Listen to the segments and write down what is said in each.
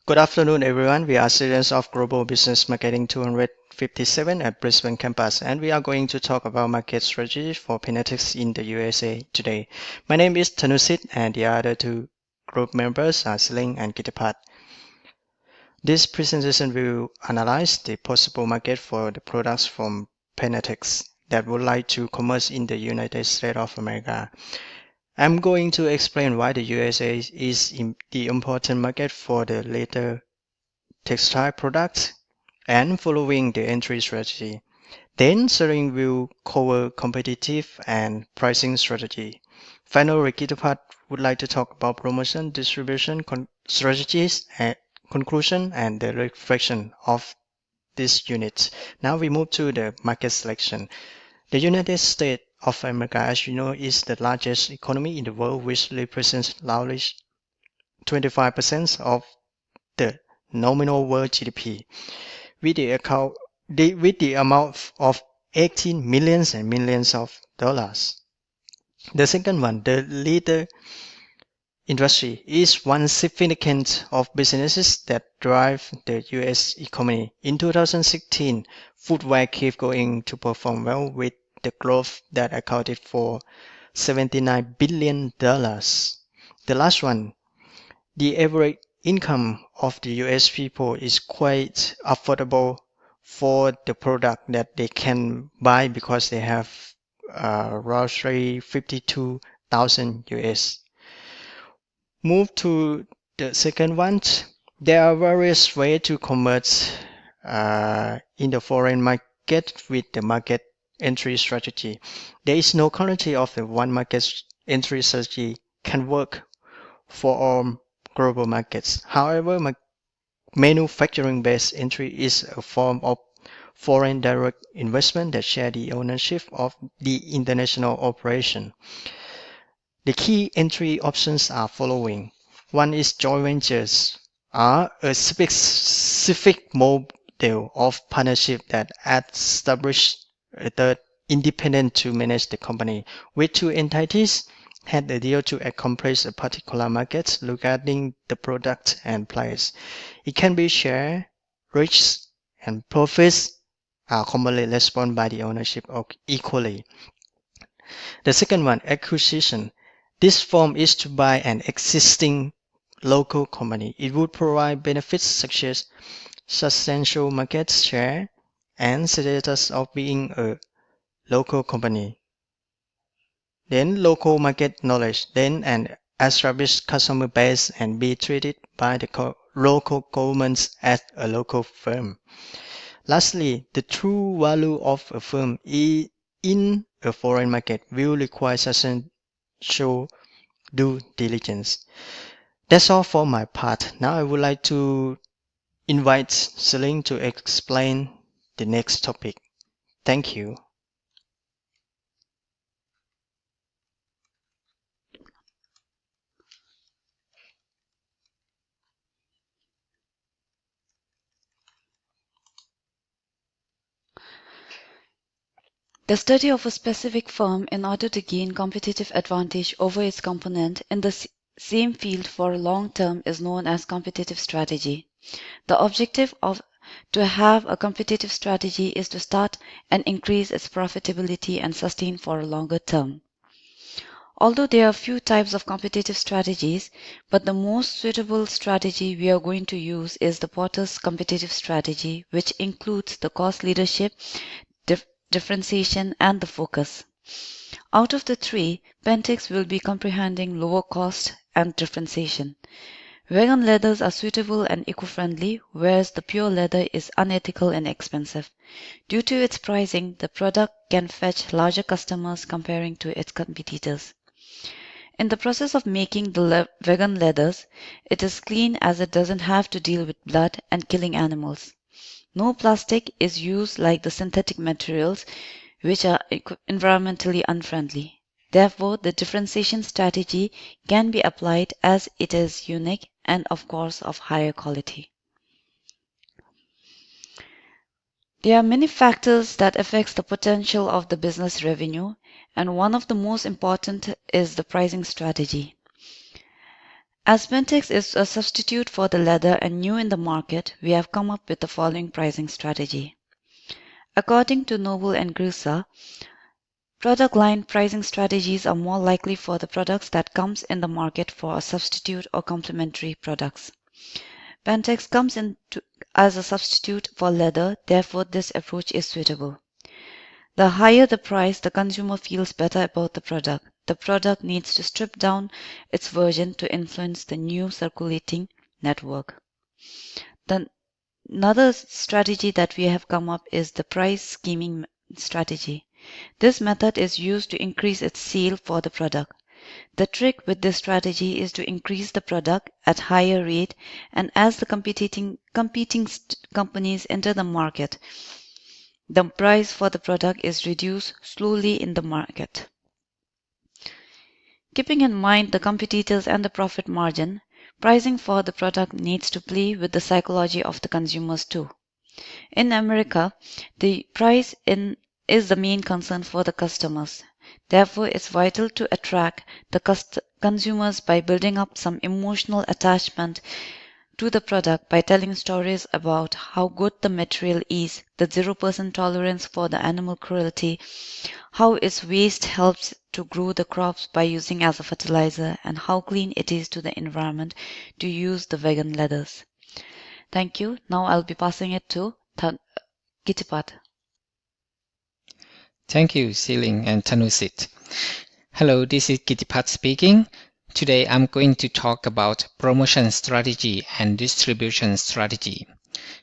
Good afternoon, everyone. We are students of Global Business Marketing 257 at Brisbane campus, and we are going to talk about market strategy for Pinatex in the USA today. My name is Tanusit, and the other two group members are Seling and Kitapat. This presentation will analyze the possible market for the products from Pinatex that would like to commerce in the United States of America. I'm going to explain why the USA is the important market for the later textile products and following the entry strategy. Then Sering will cover competitive and pricing strategy. Finally, Kitapart would like to talk about promotion, distribution strategies, and conclusion and the reflection of this unit. Now we move to the market selection. The United States of America, as you know, is the largest economy in the world, which represents roughly 25% of the nominal world GDP, with the amount of 18 millions and millions of dollars. The second one, the leather industry, is one significant of businesses that drive the US economy. In 2016, footwear kept going to perform well with the growth that accounted for $79 billion. The last one, the average income of the US people is quite affordable for the product that they can buy because they have roughly 52,000 US. Move to the second one. There are various ways to convert in the foreign market with the market entry strategy. There is no guarantee of the one market entry strategy can work for all global markets. However, manufacturing-based entry is a form of foreign direct investment that share the ownership of the international operation. The key entry options are following. One is joint ventures, are a specific model of partnership that establish a third independent to manage the company, with two entities had a deal to accomplish a particular market regarding the product and price. It can be share, risks, and profits are commonly responded by the ownership equally. The second one, acquisition. This form is to buy an existing local company. It would provide benefits such as substantial market share and status of being a local company. Then local market knowledge, then an established customer base and be treated by the local governments as a local firm. Lastly, the true value of a firm in a foreign market will require substantial due diligence. That's all for my part. Now I would like to invite Celine to explain the next topic. Thank you. The study of a specific firm in order to gain competitive advantage over its component in the same field for a long term is known as competitive strategy. The objective to have a competitive strategy is to start and increase its profitability and sustain for a longer term. Although there are few types of competitive strategies, but the most suitable strategy we are going to use is the Porter's competitive strategy, which includes the cost leadership, differentiation, and the focus. Out of the three, Pentax will be comprehending lower cost and differentiation. Vegan leathers are suitable and eco-friendly, whereas the pure leather is unethical and expensive. Due to its pricing, the product can fetch larger customers comparing to its competitors. In the process of making the vegan leathers, it is clean as it doesn't have to deal with blood and killing animals. No plastic is used like the synthetic materials, which are environmentally unfriendly. Therefore, the differentiation strategy can be applied as it is unique and, of course, of higher quality. There are many factors that affect the potential of the business revenue, and one of the most important is the pricing strategy. As Pinatex is a substitute for the leather and new in the market, we have come up with the following pricing strategy. According to Noble and Grusa, product line pricing strategies are more likely for the products that comes in the market for a substitute or complementary products. Pinatex comes in as a substitute for leather, therefore this approach is suitable. The higher the price, the consumer feels better about the product. The product needs to strip down its version to influence the new circulating network. Another strategy that we have come up is the price scheming strategy. This method is used to increase its sale for the product. The trick with this strategy is to increase the product at higher rate, and as the competing companies enter the market, the price for the product is reduced slowly in the market. Keeping in mind the competitors and the profit margin, pricing for the product needs to play with the psychology of the consumers too. In America, the price is the main concern for the customers. Therefore, it's vital to attract the consumers by building up some emotional attachment to the product by telling stories about how good the material is, the 0% tolerance for the animal cruelty, how its waste helps to grow the crops by using as a fertilizer, and how clean it is to the environment to use the vegan leathers. Thank you. Now I'll be passing it to Kitipat. Thank you, Siling and Tanusit. Hello, this is Kitipat speaking. Today I'm going to talk about promotion strategy and distribution strategy.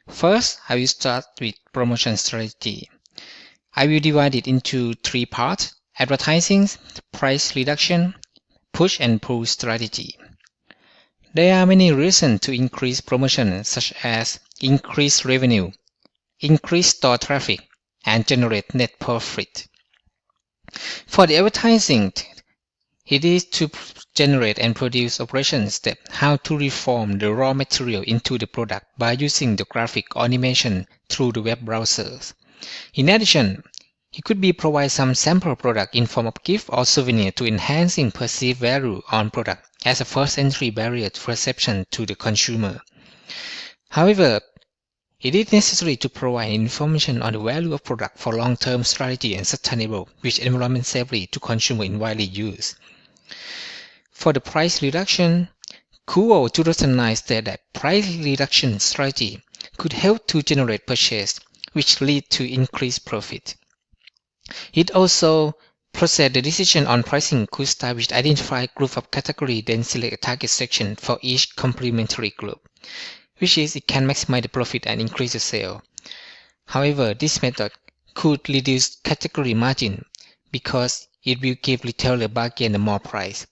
First, I will start with promotion strategy. I will divide it into three parts: advertising, price reduction, push and pull strategy. There are many reasons to increase promotion, such as increase revenue, increase store traffic, and generate net profit. For the advertising, it is to generate and produce operation step how to reform the raw material into the product by using the graphic or animation through the web browsers. In addition, it could be provide some sample product in form of gift or souvenir to enhancing perceived value on product as a first entry barrier to perception to the consumer. However, it is necessary to provide information on the value of product for long-term strategy and sustainable, which environment safely to consumer in widely use. For the price reduction, Kuo 2009 stated that price reduction strategy could help to generate purchase, which lead to increased profit. It also processed the decision on pricing could start with identify group of category, then select a target section for each complementary group, which is it can maximize the profit and increase the sale. However, this method could reduce category margin because it will give retailer bargain more price.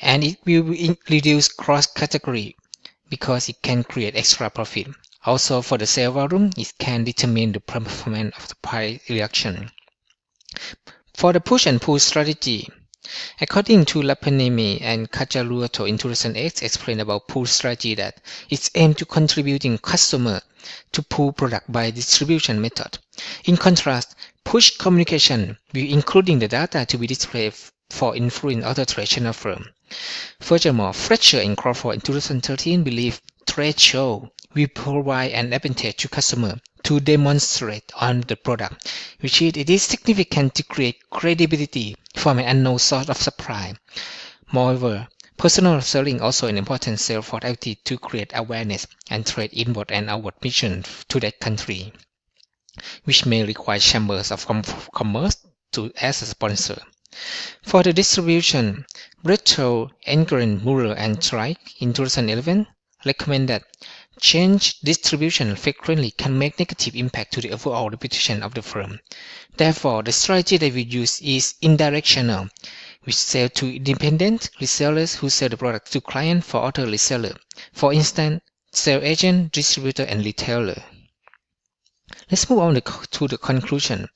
And it will reduce cross-category because it can create extra profit. Also, for the sale volume, it can determine the performance of the price reduction. For the push and pull strategy, according to Lapanemi and Kajaluoto in 2008 explained about pull strategy that it's aimed to contributing customer to pull product by distribution method. In contrast, push communication will including the data to be displayed for influence other trade channel firm. Furthermore, Fletcher and Crawford in 2013 believe trade show will provide an advantage to customer to demonstrate on the product, which it is significant to create credibility from an unknown source of supply. Moreover, personal selling also an important sales for activity to create awareness and trade inward and outward mission to that country, which may require chambers of commerce to as a sponsor. For the distribution, Bretto, Engren, Muller, and Trike in 2011 recommend that change distribution frequently can make negative impact to the overall reputation of the firm. Therefore, the strategy that we use is indirectional, which sell to independent resellers who sell the product to clients for other resellers. For instance, sales agent, distributor, and retailer. Let's move on to the conclusion.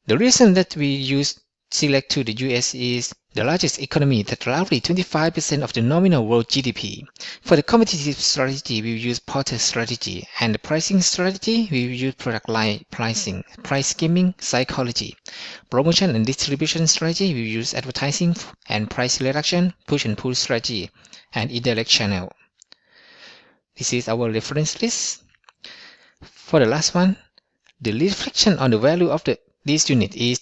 The reason that we use select to the US is the largest economy that roughly 25% of the nominal world GDP. For the competitive strategy, we will use Porter strategy, and the pricing strategy, we will use product line pricing, price skimming, psychology. Promotion and distribution strategy, we will use advertising and price reduction, push and pull strategy, and indirect channel. This is our reference list. For the last one, the reflection on the value of this unit is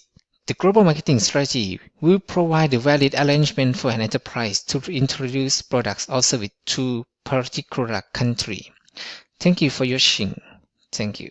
the global marketing strategy will provide the valid arrangement for an enterprise to introduce products or services to particular country. Thank you for watching. Thank you.